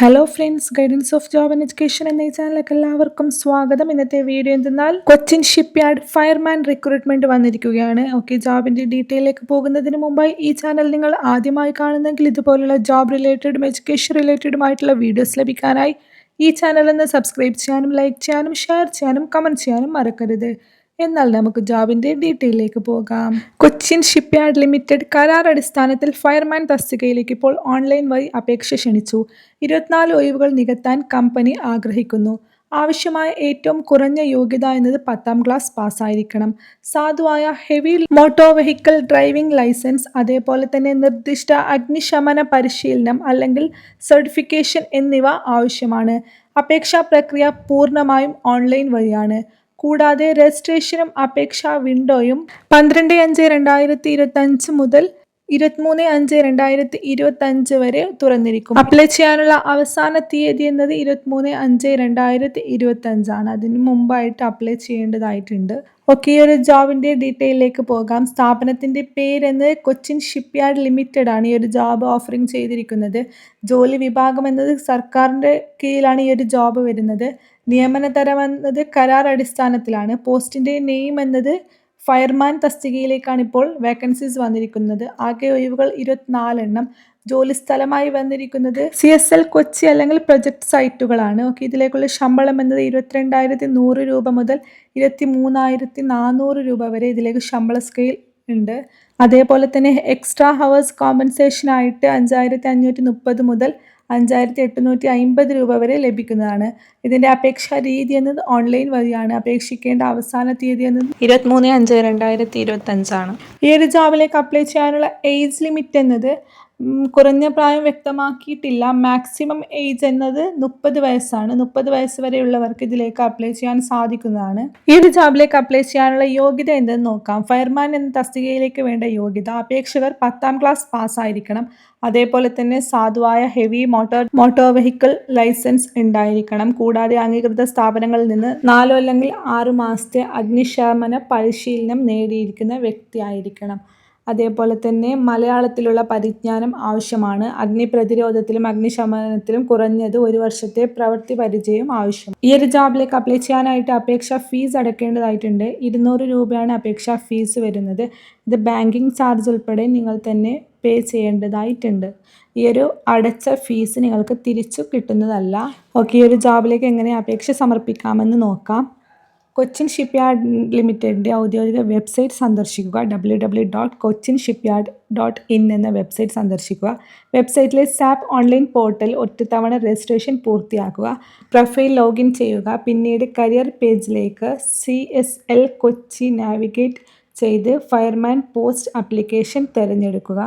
Hello friends, guidance of job and education എന്ന ഈ ചാനലിലേക്ക് എല്ലാവർക്കും സ്വാഗതം. ഇന്നത്തെ വീഡിയോ എന്തെന്നാൽ കൊച്ചിൻ ഷിപ്പ്യാർഡ് ഫയർമാൻ റിക്രൂട്ട്മെന്റ് വന്നിരിക്കുകയാണ്. ജോബിന്റെ ഡീറ്റെയിലേക്ക് പോകുന്നതിന് മുമ്പായി ഈ ചാനൽ നിങ്ങൾ ആദ്യമായി കാണുന്നെങ്കിൽ ഇതുപോലുള്ള ജോബ് റിലേറ്റഡും എഡ്യൂക്കേഷൻ റിലേറ്റഡുമായിട്ടുള്ള വീഡിയോസ് ലഭിക്കാനായി ഈ ചാനൽ ഒന്ന് സബ്സ്ക്രൈബ് ചെയ്യാനും ലൈക്ക് ചെയ്യാനും ഷെയർ ചെയ്യാനും കമൻറ്റ് ചെയ്യാനും മറക്കരുത്. എന്നാൽ നമുക്ക് ജോബിന്റെ ഡീറ്റെയിലേക്ക് പോകാം. കൊച്ചിൻ ഷിപ്പ്യാർഡ് ലിമിറ്റഡ് കരാർ അടിസ്ഥാനത്തിൽ ഫയർമാൻ തസ്തികയിലേക്ക് ഇപ്പോൾ ഓൺലൈൻ വഴി അപേക്ഷ ക്ഷണിച്ചു. 24 ഒഴിവുകൾ നികത്താൻ കമ്പനി ആഗ്രഹിക്കുന്നു. ആവശ്യമായ ഏറ്റവും കുറഞ്ഞ യോഗ്യത എന്നത് 10ാം ക്ലാസ് പാസ്സായിരിക്കണം. സാധുവായ heavy motor vehicle driving licence, അതേപോലെ തന്നെ നിർദ്ദിഷ്ട അഗ്നിശമന പരിശീലനം അല്ലെങ്കിൽ സർട്ടിഫിക്കേഷൻ എന്നിവ ആവശ്യമാണ്. അപേക്ഷാ പ്രക്രിയ പൂർണ്ണമായും ഓൺലൈൻ വഴിയാണ്. കൂടാതെ രജിസ്ട്രേഷനും അപേക്ഷാ വിൻഡോയും 12/5/2025 മുതൽ 23/5/2025 വരെ തുറന്നിരിക്കും. അപ്ലൈ ചെയ്യാനുള്ള അവസാന തീയതി എന്നത് 23/5/2025 ആണ്. അതിന് മുമ്പായിട്ട് അപ്ലൈ ചെയ്യേണ്ടതായിട്ടുണ്ട്. ഈ ഒരു ജോബിന്റെ ഡീറ്റെയിലേക്ക് പോകാം. സ്ഥാപനത്തിന്റെ പേരെന്നത് കൊച്ചിൻ ഷിപ്പ്യാർഡ് ലിമിറ്റഡ് ആണ് ഈ ഒരു ജോബ് ഓഫറിംഗ് ചെയ്തിരിക്കുന്നത്. ജോലി വിഭാഗം എന്നത് സർക്കാരിന്റെ കീഴിലാണ് ഈ ഒരു ജോബ് വരുന്നത്. നിയമന തരം എന്നത് കരാർ അടിസ്ഥാനത്തിലാണ്. പോസ്റ്റിന്റെ നെയിം എന്നത് ഫയർമാൻ തസ്തികയിലേക്കാണ് ഇപ്പോൾ വേക്കൻസീസ് വന്നിരിക്കുന്നത്. ആകെ ഒഴിവുകൾ 24 എണ്ണം. ജോലി സ്ഥലമായി വന്നിരിക്കുന്നത് CSL കൊച്ചി അല്ലെങ്കിൽ പ്രൊജക്ട് സൈറ്റുകളാണ്. ഇതിലേക്കുള്ള ശമ്പളം എന്നത് 22,100 രൂപ മുതൽ 23,400 രൂപ വരെ ഇതിലേക്ക് ശമ്പള സ്കെയിൽ ഉണ്ട്. അതേപോലെ തന്നെ എക്സ്ട്രാ ഹവേഴ്സ് കോമ്പൻസേഷൻ ആയിട്ട് 5,530 മുതൽ 5,850 രൂപ വരെ ലഭിക്കുന്നതാണ്. ഇതിൻ്റെ അപേക്ഷാ രീതി എന്നത് ഓൺലൈൻ വഴിയാണ്. അപേക്ഷിക്കേണ്ട അവസാന തീയതി എന്നത് 23/5/2025 ആണ്. ഈ ഒരു ജോബിലേക്ക് അപ്ലൈ ചെയ്യാനുള്ള ഏജ് ലിമിറ്റ് എന്നത് കുറഞ്ഞ പ്രായം വ്യക്തമാക്കിയിട്ടില്ല. മാക്സിമം ഏജ് എന്നത് 30 വയസ്സാണ്. 30 വയസ്സ് വരെയുള്ളവർക്ക് ഇതിലേക്ക് അപ്ലൈ ചെയ്യാൻ സാധിക്കുന്നതാണ്. ഈ ഒരു ജോബിലേക്ക് അപ്ലൈ ചെയ്യാനുള്ള യോഗ്യത എന്തെന്ന് നോക്കാം. ഫയർമാൻ എന്ന തസ്തികയിലേക്ക് വേണ്ട യോഗ്യത: അപേക്ഷകർ 10ാം ക്ലാസ് പാസ്സായിരിക്കണം. അതേപോലെ തന്നെ സാധുവായ ഹെവി മോട്ടോർ വെഹിക്കിൾ ലൈസൻസ് ഉണ്ടായിരിക്കണം. കൂടാതെ അംഗീകൃത സ്ഥാപനങ്ങളിൽ നിന്ന് 4 അല്ലെങ്കിൽ 6 മാസത്തെ അഗ്നിശമന പരിശീലനം നേടിയിരിക്കുന്ന വ്യക്തിയായിരിക്കണം. അതേപോലെ തന്നെ മലയാളത്തിലുള്ള പരിജ്ഞാനം ആവശ്യമാണ്. അഗ്നി പ്രതിരോധത്തിലും അഗ്നിശമനത്തിലും കുറഞ്ഞത് 1 വർഷത്തെ പ്രവൃത്തി പരിചയം ആവശ്യം. ഈ ഒരു ജോബിലേക്ക് അപ്ലൈ ചെയ്യാനായിട്ട് അപേക്ഷാ ഫീസ് അടയ്ക്കേണ്ടതായിട്ടുണ്ട്. 200 രൂപയാണ് അപേക്ഷാ ഫീസ് വരുന്നത്. ഇത് ബാങ്കിങ് ചാർജ് ഉൾപ്പെടെ നിങ്ങൾ തന്നെ പേ ചെയ്യേണ്ടതായിട്ടുണ്ട്. ഈ ഒരു അടച്ച ഫീസ് നിങ്ങൾക്ക് തിരിച്ചു കിട്ടുന്നതല്ല. ഈ ഒരു ജോബിലേക്ക് എങ്ങനെ അപേക്ഷ സമർപ്പിക്കാമെന്ന് നോക്കാം. കൊച്ചിൻ ഷിപ്പ്യാർഡ് ലിമിറ്റഡിൻ്റെ ഔദ്യോഗിക വെബ്സൈറ്റ് സന്ദർശിക്കുക. www.cochinshipyard.in എന്ന വെബ്സൈറ്റ് സന്ദർശിക്കുക. വെബ്സൈറ്റിലെ സാപ്പ് ഓൺലൈൻ പോർട്ടൽ ഒറ്റത്തവണ രജിസ്ട്രേഷൻ പൂർത്തിയാക്കുക. പ്രൊഫൈൽ ലോഗിൻ ചെയ്യുക. പിന്നീട് കരിയർ പേജിലേക്ക് CSL കൊച്ചി നാവിഗേറ്റ് ചെയ്ത് ഫയർമാൻ പോസ്റ്റ് ആപ്ലിക്കേഷൻ തിരഞ്ഞെടുക്കുക.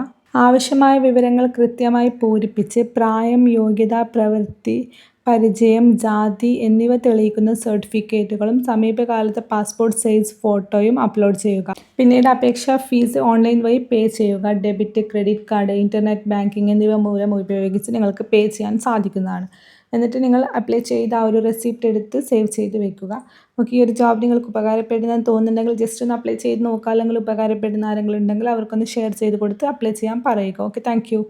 ആവശ്യമായ വിവരങ്ങൾ കൃത്യമായി പൂരിപ്പിച്ച് പ്രായം, യോഗ്യത, പ്രവൃത്തി പരിചയം, ജാതി എന്നിവ തെളിയിക്കുന്ന സർട്ടിഫിക്കറ്റുകളും സമീപകാലത്തെ പാസ്പോർട്ട് സൈസ് ഫോട്ടോയും അപ്ലോഡ് ചെയ്യുക. പിന്നീട് അപേക്ഷാ ഫീസ് ഓൺലൈൻ വഴി പേ ചെയ്യുക. Debit, credit card, internet banking എന്നിവ മൂലം ഉപയോഗിച്ച് നിങ്ങൾക്ക് പേ ചെയ്യാൻ സാധിക്കുന്നതാണ്. എന്നിട്ട് നിങ്ങൾ അപ്ലൈ ചെയ്ത ആ ഒരു റെസിപ്റ്റ് എടുത്ത് സേവ് ചെയ്ത് വെക്കുക. ഈ ഒരു ജോബ് നിങ്ങൾക്ക് ഉപകാരപ്പെടുന്നതെന്ന് തോന്നുന്നുണ്ടെങ്കിൽ ജസ്റ്റ് ഒന്ന് അപ്ലൈ ചെയ്ത് നോക്കുക. അല്ലെങ്കിൽ ഉപകാരപ്പെടുന്ന ആരെങ്കിലും ഉണ്ടെങ്കിൽ അവർക്കൊന്ന് ഷെയർ ചെയ്ത് കൊടുത്ത് അപ്ലൈ ചെയ്യാൻ പറയുക. Thank you.